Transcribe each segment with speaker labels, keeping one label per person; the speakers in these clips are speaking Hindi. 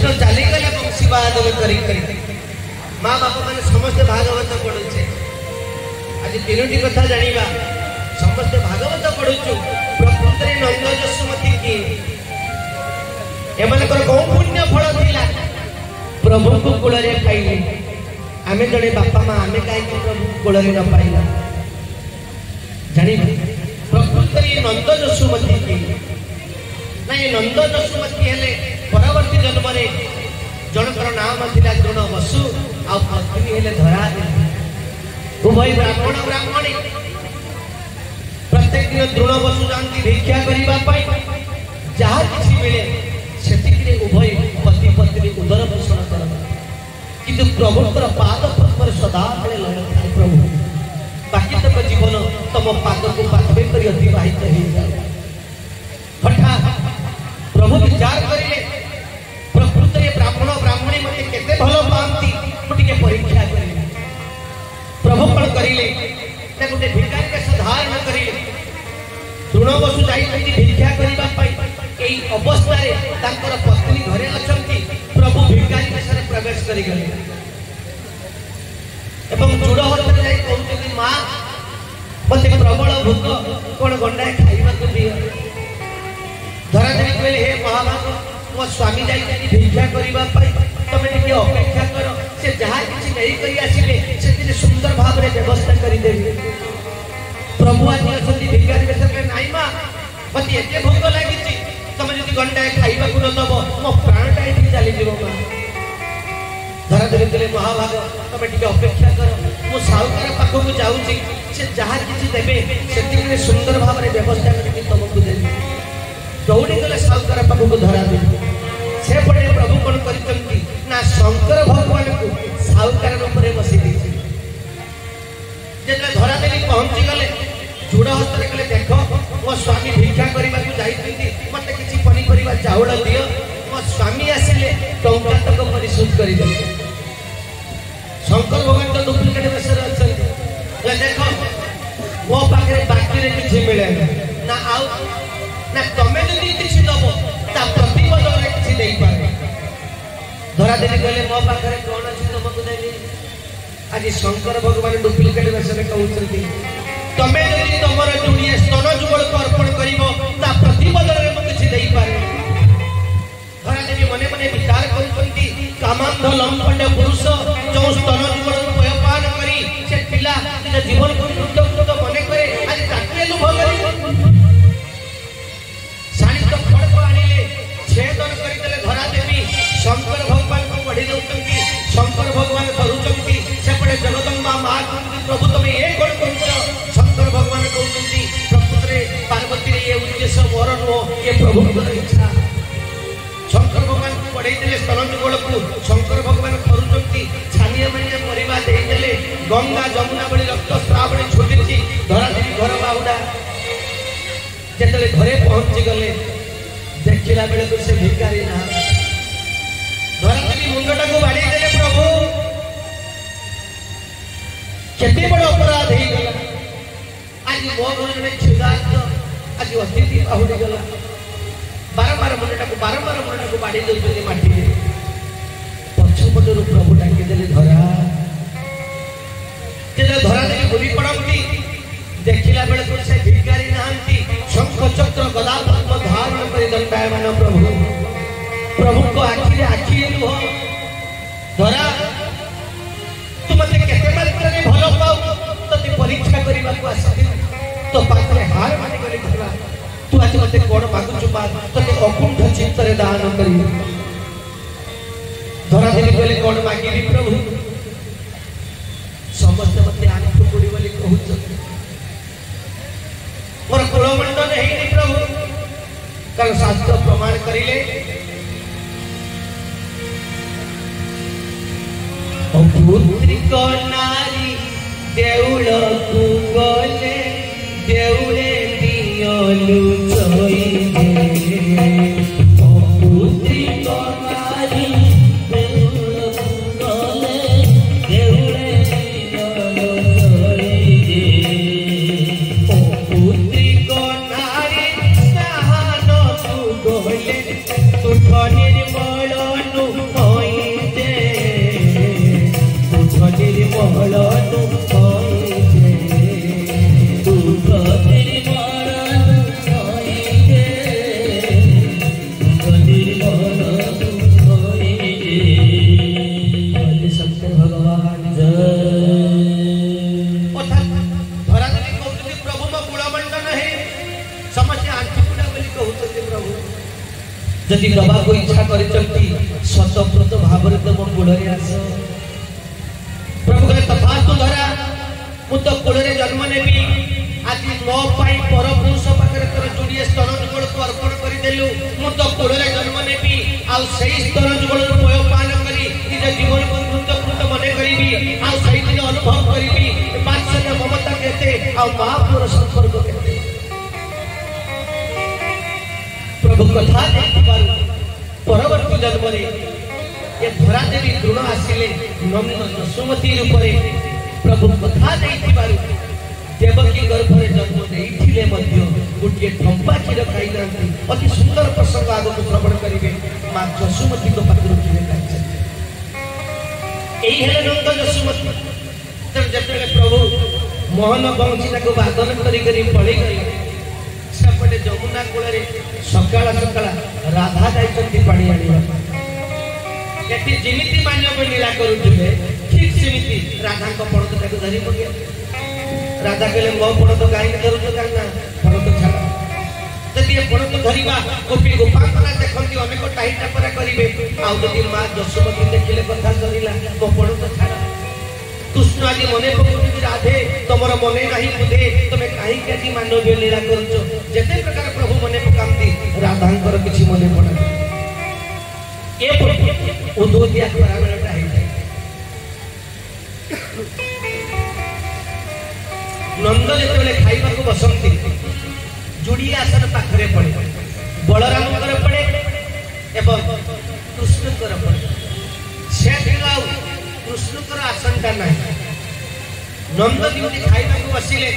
Speaker 1: कृष्ण चलीगले बंशीवादन करी माँ बाप मैंने समस्ते भागवत पढ़ुचे आज तीनोटी कथा जानिबा समस्ते भागवत पढ़ुचु प्रकृत नंद जसुमती किए एमानकर कौ पुण्य फल थिला प्रभु को कूल खाइले आमे जड़े बापा माँ आमे कहीं प्रभु कूल न पाइला जानी प्रकृत नंद जसुमती किए ना ये नंद जसुमती हेले परवर्ती जन्म जनकर नाम था द्रोण बसु आ पत्नी हेले धरा उभय ब्राह्मण ब्राह्मणी प्रत्येक दिन द्रोण बसु जाती भिक्षा करने जहाँ किसी मिले से उभय पति पत्नी उदर पोषण कर किंतु प्रभुकर पाद पद्म सदा लय था प्रभु बाकी तक जीवन तुम पाद को पाथवे कर अतिवाहित हो जाए हठात प्रभु विचार करें प्रकृत ब्राह्मण ब्राह्मणी मत केते भल पाती मुझे परीक्षा करें प्रभु कौन करें गोटे भिकारी वेश धारण करें तृण बसु जाती भिक्षा करने अवस्था पत्नी घरे अच्छा प्रभु भिकारी वेश प्रवेश करगले जोड़ हाथ में कहते माँ मत प्रबल भोक कौन गंडाए खाइबा दिए धरा देवी कहले हे महाभाग मो स्वामी जाई भिक्षा करने तुम टे अपेक्षा कर से जहाँ किसी नहीं करी आसिले से सुंदर भाव में व्यवस्था करदेवी प्रभु आज अच्छा भिकारी वेश नाई माँ मत एत भोक लगी तुम जो गंडाए खाइबा न दब मो प्राणटा ये चलीज माँ धरा देवी कहले महाभाग तुम टे अपेक्षा कर मो साहुकार पाखक जाऊँगी से जहाँ किसी देवे से सुंदर भाव में व्यवस्था करके तुमको देवी दौड़ी गले साहुकार पाखक धरा देवी से पटे प्रभु कौन करती ना शंकर भगवान को साहुकार रूप में बसी जो धरा देवी पहुंची गले जोड़ हाथ में कहले देख मो स्वामी भिक्षा करने जाती मत किसी पनीपरिया चाउल दियो मो स्वामी आसिले टंका तक परिशोध करदे शंकर भगवान तो डुप्लिकेट वेश अच्छा देख मो पाखे बाकी किसी मिले ना आउ ना तमें जो किसी दब ता प्रतिबदल किसी नहीं पारे धरा देवी कहले मो पाखे कौन अच्छी तुमको देवी आज शंकर भगवान डुप्लिकेट वेश कहते तमें यदि तुम जुड़िए स्तन जुगल को अर्पण कर प्रतिबदल में किसी नहीं पारे धरा देवी मने मने विचार कर कामांध लंपट पुरुष जो स्तन जुगल पान करी से पिला निज जीवन को मृत मन करे आज ताके लुभ करी शाणी तो खड़क आनिले छेदन करदेले धरा देवी शंकर भगवान को बढ़ी दौरान शंकर भगवान धरुंट सेपटे जगदम्बा माँ कहते प्रभु तुम ये कौन कर शंकर भगवान कहते प्रकृत पार्वती ये उद्देश्य मोर नुह ये प्रभु इच्छा शंकर भगवान को बढ़े स्तन जुगल को शंकर भगवान धरुंट छानिया मानिया परिवा देदेले गंगा जमुना बड़ी रक्त श्रावणी छुटी धरा देवी घर बाहुड़ा जिते घरे पहुंची गले देखला बेलू से भिकारी ना धरा देवी मुंडटा को बाड़ी देले प्रभु केते बड़ अपराध हो गला आज मो घर जड़े क्षुधार्थ आज अतिथि बाहुड़ी गला बारंबार मुंडटा को बाड़ी दे माटी पछपटर प्रभु डाकी देले धरा धरा देवी बुरी पड़ती देखला बेलू से भिकारी नहांती शंख चक्र गदा पद्म धारण कर दंडायमान प्रभु प्रभु को आखिरे आखि लुह धरा तू मत केते मात्रा में भल पाऊ तो परीक्षा करने को आसी तो पाखे हार मान कर धरा तू आज मत कौन मागुचु माग तो अकुंठ चित्त दान कर धरा देवी कहले कौन मागिबी प्रभु समस्त मत आंख पड़ी बोली कहू मोर कुलमंडन है प्रभु कल शास्त्र प्रमाण करिले पुत्रिक नारी देउल को गले देउले दियलु चोई पुत्रिक नारी देउल को गले देउले दियलु चोई पुत्रिक नारी साहन को गले तुठ निर्मल नु जदि दबा को इच्छा करचंती सतप्रत भावरे तुम कूଳରେ आस। प्रभु कहले तथा तू धरा मु तो कूଳରେ जन्म नेबी आज मो पाई पर पुरुष पाखरे तोर जोड़िए स्तन जुगल को अर्पण कर देलु मु तो कूଳରେ जन्म नेबी आ सही स्तन जुगल पय पान करी निज जीवन को कृतकृत मने करिबी आ सही दिन अनुभव करिबी वात्सल्य ममता केते आ महापुर संपर्क केते। प्रभु कथा देखिबार परवर्ती जन्म रे ये धरा देवी दृढ़ आसिले नम्र जसुमती रूप रे प्रभु कथा देखिबार देवकी गर्भ रे जन्म देइथिले मध्य गोटे ठंपा क्षीर खाई नांती अति सुंदर प्रसंग आगो को श्रवण करिवे मां जसुमती को पात्र क्षीर खाई एई हेले नंद जसुमती तब जतले प्रभु मोहन बंशी को वादन करी करी पड़ी गई सेपटे जमुना कूल सकाल सकाल राधा जाइछंती पानी आनिबा एति जिमिति मान्यव लीला करुथिले ठीक सेमिति राधा को पड़त ताको धरि पके राधा कहले मो पड़त गाई धरुछ काना पड़त छाड़ा जदि ए पड़त धरिबा गोपी गोपांगना देखंती अनेक टाई टापरा करिवे आ जदि मां जसुमती देखिले कथा करिला मो पड़त छाड़ा कृष्ण आदि मने पकुति राधे तमर मने नाही बुधे तमे काहे के आदि मानव लीला करूछ जेते प्रकार प्रभु मने पकांती राधांकर किछि मने पडा ए उदोदिया परागणटा है नंद जेतेले खाइबा को बसंती जुड़ी आसन पाखरे पड़े बलराम कर पड़े एवं कृष्ण कर पड़े से दिलाउ कृष्ण कर आसन का नहीं नंद जी खाइबा को बसिले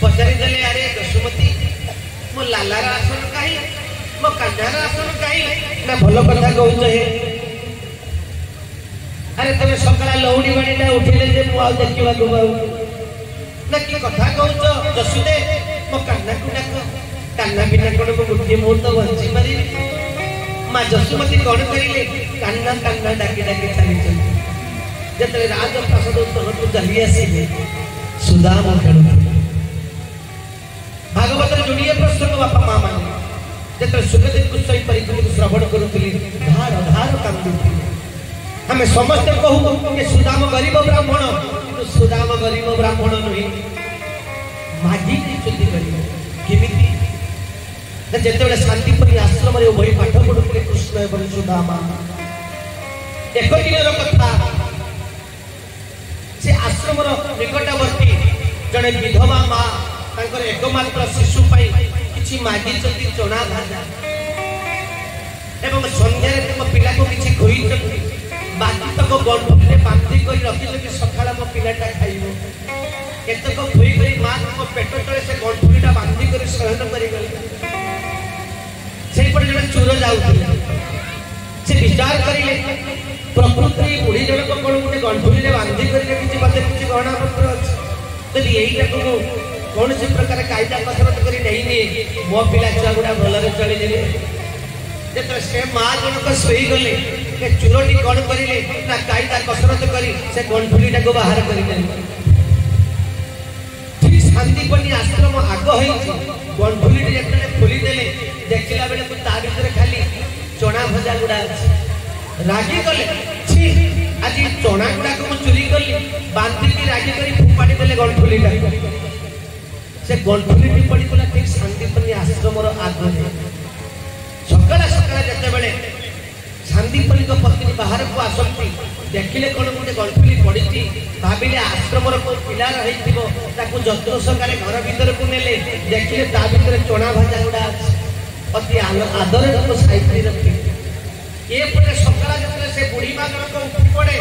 Speaker 1: पचारि देले अरे जसुमती मो लालार आसन काई मो कान्हार आसन काई ना भलो कथा कहउछ हे अरे तमे सकाळ लौडी बाणीटा उठिले जे मु आ देखिबा को बाउ ना की कथा कहउछ जसुदे मो कान्हा को डाक कान्हा बिना कोन को गुटी मुहूर्त बंची पारी मां जसुमती कोन करिले कान्हा कान्हा डाकी डाकी चली चली जतले राजप्रासाद उत्तर को चली आसीले सुदाम खेलु भागवत जोड़िए प्रसंग बापा मां माने जतले सुखदेव को सही परिकुल को श्रवण करूतली धार धार कांदुथि हमें समस्त कहू कि सुदाम गरीब ब्राह्मण तो सुदाम गरीब ब्राह्मण नहीं मागी की चुति करियो किमिति जतले शांतिपुरी आश्रम रे वही पाठ पढुतले कृष्ण एवं सुदामा एक दिनर कथा से आश्रम निकटवर्ती जड़े विधवा माँ तांकर एकमात्र शिशु पाई किछि मागी चति चना भाजा एवं संध्या रे तुम पिला को किछि खोई चति बाकी तक गंठे बांधी कर रखि कि सकाळ मो पिलाटा खाइबो केतक खोई करी माँ तुम पेट तले से गंठुटा बांधी कर सहन करि गले सेई पर जने चोर जाउथिले से विचार करिले प्रकृति बुढ़ी जन को कोन गुटे गंठुली रे बांधी कर किछि बाते किछि गहना पत्र अछि तदी एईटा को कौन से प्रकार कायदा कसरत करी नहीं नहीं मो पिला छुआ गुड़ा भलरे चली जेले जेतरे से मां जनक सोई गले के चुरोटी कोन करिले ना कायदा कसरत करी से गंठुलीटा को बाहर करी देले ठीक शांतिपनी आश्रम आग होई गंठुली जेतले खोली देले देखिला बेले को ता भीतर खाली चना भजा गुड़ा अछि रागी गले छी आज चना गुड़ा को चुरी गली बांधी की रागी करी फुपाड़ी देले गंठुलीटा से गंठुली पड़ी गला ठीक शांतिपनी आश्रम आगे सकाल सकाल जते बेले शांतिपनी को पत्नी बाहर को आसती देखिले कोन गुटे गंठुली पड़ी भाविले आश्रम को पिला रहिथिबो ताकू जत्र सकाले घर भीतर को नेले देखिले ता भीतर चना भाजा गुड़ा अति आदर को साइड रखी ए पटे सकाल जते से बुढ़ी मां को उठी पड़े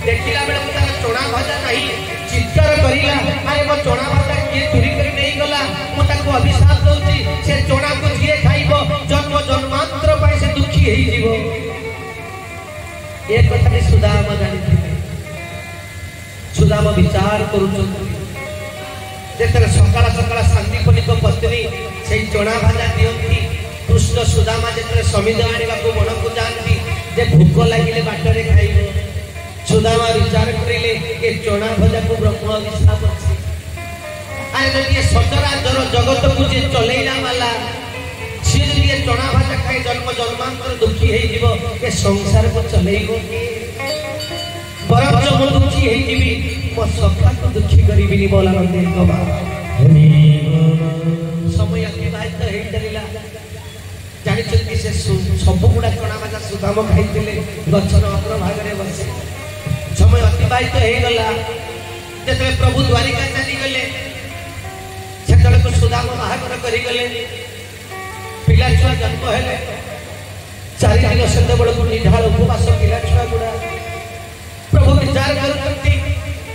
Speaker 1: देखिला बेले तार चना भाजा नहीं चित्कार करिला अरे मो चना भाजा के चोरी करी नहीं गला मो ताको अभिशाप दउची से चना को जिए खाइबो जन्म जन्मांतर पाई से दुखी हेई जीवो एक कथा सुदाम जानि सुदाम विचार करूछन जेतरे सकाल सकाल शांतिपनी को पत्नी से चना भाजा दियंती कृष्ण सुदामा जेतरे समिध आनिबा को मन को जानती जे भूख लागिले बाटरे खाइबो सुदामा विचार करिले के चना भजा को ब्रह्म अभिशाप अछि अरे जदि सचराचर जगत को जे चलेला वाला सी जी चना भाजा खाए जन्म जन्मांतर दुखी हो संसार को चलेबो बरंच मु दुखी होगी मो सखा को दुखी करी बोला समय अतिबाहित हो चलला जानते से सब गुड़ा चना भाजा सुदाम खाई गचर अग्रभाग बसे समय अतिबाहित हो गला जो प्रभु द्वारिका चलीगले से सुदाम बाहागर करगले पिला छुआ जन्म है 4 दिन से निढाल उपवास पिला छुआ गुड़ा प्रभु विचार कर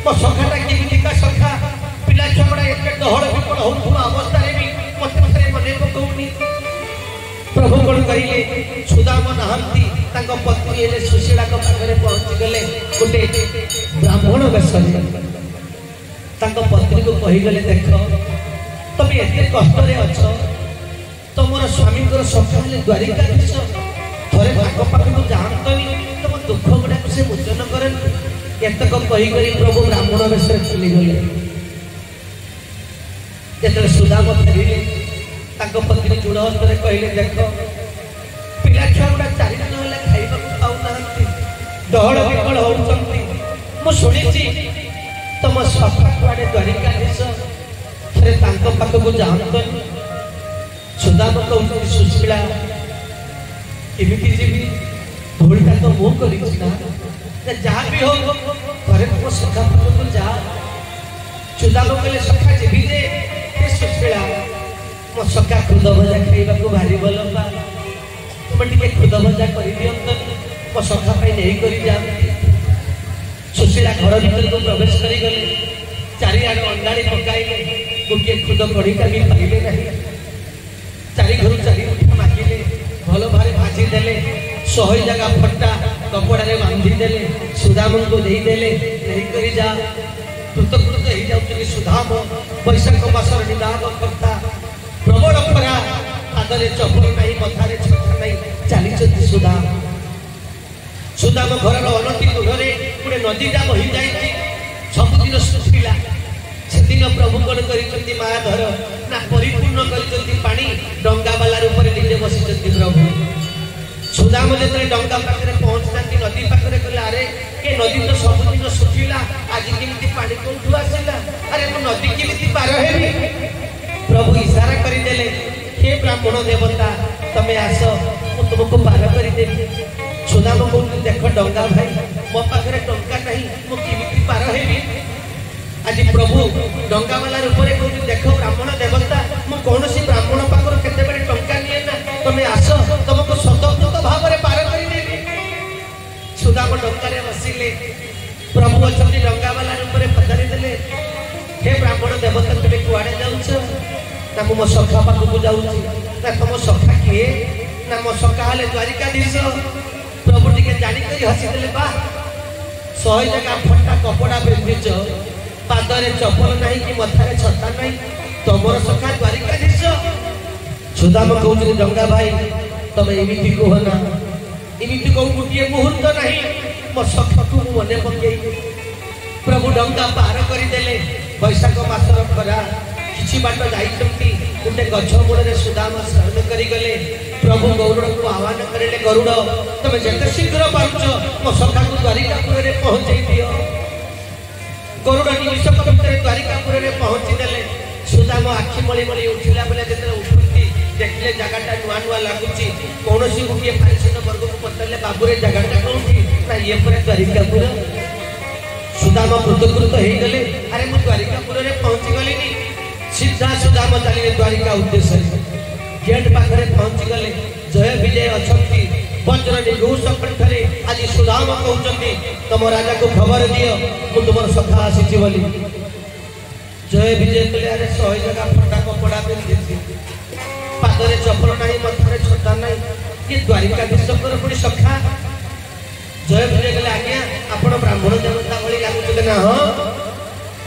Speaker 1: मो सखाटा केमिका सखा पिला छुआ गुड़ा एत डहल विकल होता अवस्था भी मत मन पकाउनी प्रभु कौन कहे सुदाम नहांती पत्नी एले सुशीला पाखे पहुंची गले गोटे ब्राह्मण वेश पत्नी को कहीगले देख तुम एत कष्ट अच्छ तुम स्वामी सखा द्वारिकाधीश थे पाखक जातनी तुम दुख गुड़ा से मोचन करे एतक कहीक प्रभु ब्राह्मण वेश चलीगले जो सुदाम फेरिले पत्नी जुड़ हस्तर कहले देख पिला छुआ गुड़ा 4 दिन है खाइबा पाऊना डहल विकल होती मुझे तुम सखा कुआड़े द्वारिकाधीश थे पाखक जातनी सुदाम कहते सुशीला एमती जीवी भूलटा तो मो कर जहाँ भी हो घरे तुम सखा पाखक जा सुदाम कहले सखा जीवी जे सुशीला मो सखा खुद भजा खाइबा भारी भल पा तुम टे खुद भजा कर दिंत मो सखा नहीं कर जाती सुशीला घर भर को प्रवेश करगले चारिआड अंडाड़ी पकाइले गोटे खुद कड़ीटा भी पाइले नहीं 4 घर 4 मुठा मागिले भल भारे भाजी देले 100 जगह फट्टा कपड़ा बांधी देले सुदाम को देदेले नहीं करी जा कृतकृत हो जाऊँ सुदाम बैशाख मासर निदान करता प्रबल खरा पादरे चपल नहीं मथारे छता नहीं चली सुदाम सुदाम घर अनति दूर गोटे नदीटा बही जाइए सबुदिन सुखिला से दिन प्रभु कौन कर मायाधर ना परिपूर्ण कर डंगा बाला रूप निजे बसी प्रभु सुदाम जो डंगा पाखे पहुंचना नदी पाखे कहले अरे ये नदी तो सबुदिन सुखिला आज केमी पानी कौटू आसला अरे मु नदी केमी पार हेबी प्रभु इशारा करदेले हे ब्राह्मण देवता तमे आस मु तुमको पार करदेवी सुदाम कहते देख डंगा भाई मो पाखे टंका नहीं मुझे पार हेबी आज प्रभु डंगा वाला रूप कहते देख ब्राह्मण देवता मु कौन ब्राह्मण पाखर केते टंका निए ना तुम आस तुमको स्वतंत्र भाव में पार करदेवी सुदाम डंगा बसिले प्रभु अच्छा डंगा वाला रूप पचारि देले हे ब्राह्मण देवता तुम कुआड़े जाऊछ ना मो सखा पाखक जाऊँ ना तुम सखा किए ना मो सखा हेले द्वारिकाधीश प्रभु टी जाणिक हसीदे बा 100 जगह फटा कपड़ा पिंधिच पादरे चपल नहीं कि मथारे छता नहीं तुमर सखा द्वारिकाधीश सुदाम कहते डंगा भाई तुम एमती कहना एमती कहूँ गोटे मुहूर्त नहीं मो सखा को मन पकई प्रभु डंगा पार करदेले बैशाख मासर खरा किछि बाट जाइछंती गोटे गछ मूल सुदाम शरण करगले प्रभु गरुड़ को आह्वान करेले गरुड़ तुम जिते शीघ्र पार्छ मो सखा को द्वारिकापुर में पहुंचाई दियो गरुड़ निमिष भितर द्वारिकापुर में पहुंची देले सुदाम आखि मली मली उठिला बेले जो उठुती देखले जगहटा नुआ नुआ लगुच कौन गोटे पारिषद वर्ग को पचारे बाबूरे जगहटा कौटी ना ये द्वारिकापुर सुदाम कृतकृत हो गले अरे मु द्वारिकापुर में पहुंची गली सीधा सुदाम चलिए द्वारिका उद्देश्य गेट पाखे पहुंची गले जय विजय अच्छा वज्र निघोष कंठरे आज सुदाम कहते तुम राजा को खबर दियो मु तुम सखा आसी बोली जय विजय कहले अरे 100 जगह फटा कपड़ा पिंधि पादरे चपल नहीं मथारे छता नहीं ये द्वारिकाधीश पुणी सखा जय विजय कहले आज्ञा आपण ब्राह्मण देवता भली लगुचे ना हाँ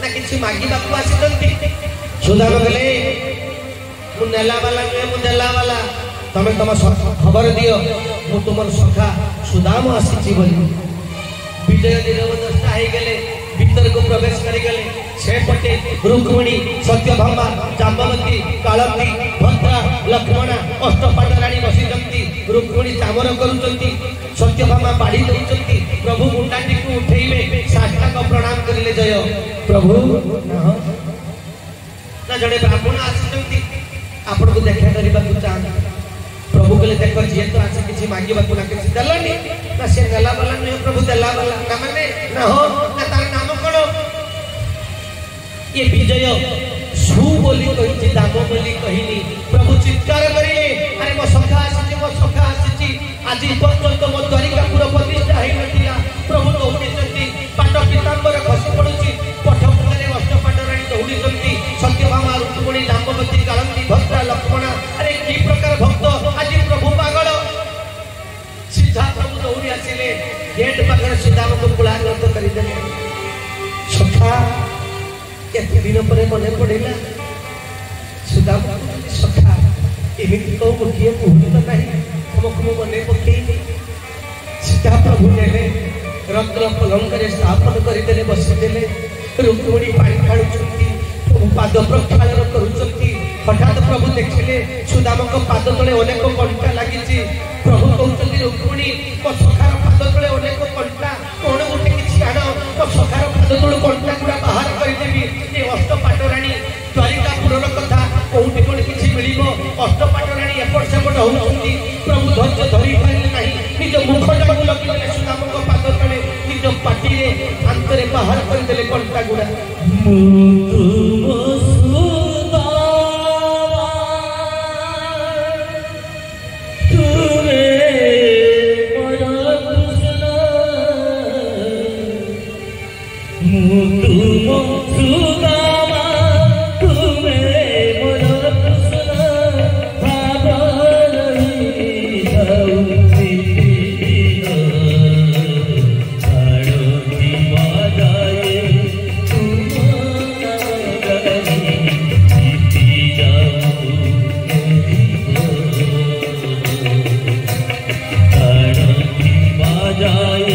Speaker 1: ना कि मागिबाकू आसी सुदाम कहले मु नेला वाला नुहे मु देला वाला तमें तुम खबर दियो मु तुम सखा सुदाम आसी बोली विजय दिन 10टा हो गले भीतर को प्रवेश करिगले से पटे रुक्मिणी सत्यभामा जाम्बवती कालती भद्रा लक्ष्मणा अष्टपाटराणी बसिचंती रुक्मिणी चामर करूचंती सत्यभामा बाड़ी दउचंती प्रभु मुंडाटी को उठेइबे साष्टांग प्रणाम करिले जय प्रभु ना जड़े ब्राह्मण आसिचंती आपण को देखा करबा को चाहन प्रभु कहले देख जी तो आसे किछि मांगीबा को ना किछि दलनी ना से गला वाला नहीं प्रभु दला वाला ना माने ना हो ना तार नाम कोन ये विजय सु बोली कहि दाम बोली कहिनी प्रभु चित्कार करिले अरे मो सखा आसी आज पर्यंत मो द्वारिका पुर प्रतिष्ठा हेइ नथिला प्रभु दौड़ी चंती पाट पीतांबर खसी पडुची पठमुखरे अष्टपाटराणी दौड़ी चंती सत्यभामा रुक्मिणी जाम्बवती कालंती भद्रा लक्ष्मणा अरे की प्रकार भक्त आज प्रभु पागल सीधा प्रभु दौड़ी आसिले गेट पाखरे सुदाम को पुलाग्रत करिदेले सखा एत दिन पर मने पड़िला सुदाम सखा एमिति को मुखिए मुहूर्त नहीं तुमको मने पकेई सीधा प्रभु नेले रत्न पलंकर स्थापन करिदेले बसिदेले रुक्मिणी पानी ढाळुचंती पाद प्रक्षालन करुचंती हठात प्रभु देखिले सुदाम को पाद तले अनेक कंटा लागिची प्रभु कहउचंती रुक्मिणी को सखार पाद तले अनेक कंटा कोन गोटे किछि आण को सखार पाद तले कंटा गुडा बाहर करिदेबी ए अष्टपाटराणी द्वारिकापुरर कथा कोउठी कोन किछि मिलिबो अष्टपाटराणी एपट सेपट होउचंती प्रभु धैर्य धरि पाइले नाही निज मुखटा को लगिले सुदाम को पाद तले निज पाटी रे अंतरे बाहर करिदेले कंटा गुडा
Speaker 2: जाए